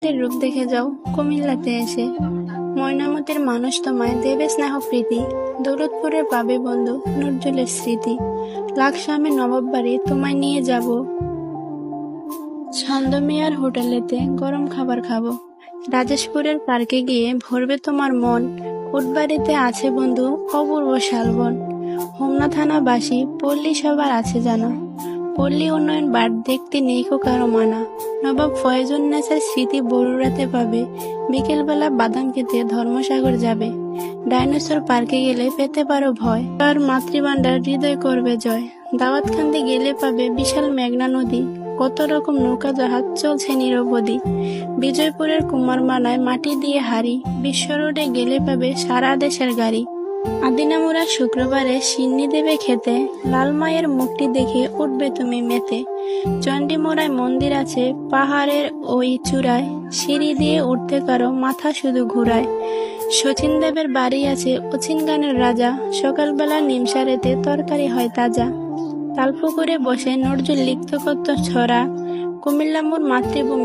ময়নামতির রূপ দেখে যাও কুমিল্লাতে এসে। ময়নামতির মানুষ তোমায় দেবে স্নেহ প্রীতি, দৌলতপুরে পাবে বন্ধু নজরুলের স্মৃতি। লাকসামে নবাব বাড়ি তোমায় নিয়ে যাব, ছন্দমিয়ার হোটেলেতে গরম খাবার খাবো। রাজেশপুরের পার্কে গিয়ে ভরবে তোমার মন, কোটবাড়িতে আছে বন্ধু অপূর্ব শালবন। হোমনা থানাবাসী পল্লী সবার আছে জানা, পল্লী উন্নয়ন বার দেখতে নেই কো কারো মানা। নবাব ফয়জুন্নেছার স্মৃতি বড়ুরাতে পাবে, বিকেলবেলা বাদাম খেতে ধর্মসাগর যাবে। ডাইনোসর পার্কে গেলে পেতে পারো ভয়, আর মাতৃভান্ডার হৃদয় করবে জয়। দাওয়াতখান্দি গেলে পাবে বিশাল মেঘনা নদী, কত রকম নৌকা জাহাজ চলছে নিরবধি। বিজয়পুরের কুমারমালায় মাটি দিয়ে হাড়ি, বিশ্ব রোডে গেলে পাবে সারা দেশের গাড়ি। আদিনামুরা শুক্রবারে সিন্নি দেবে খেতে, লাল মায়ের মুখটি দেখে উঠবে তুমি মেতে। চণ্ডীমোড়ায় মন্দির আছে পাহাড়ের ওই চূড়ায়, সিঁড়ি দিয়ে উঠতে কারো মাথা শুধু ঘুরায়। শচীন দেবের বাড়ি আছে অচিন গানের রাজা, সকালবেলা নিমসারেতে তরকারি হয় তাজা। তালপুকুরে বসে নজরুল লিখত কত ছড়া, কুমিল্লা মোর মাতৃভূমি।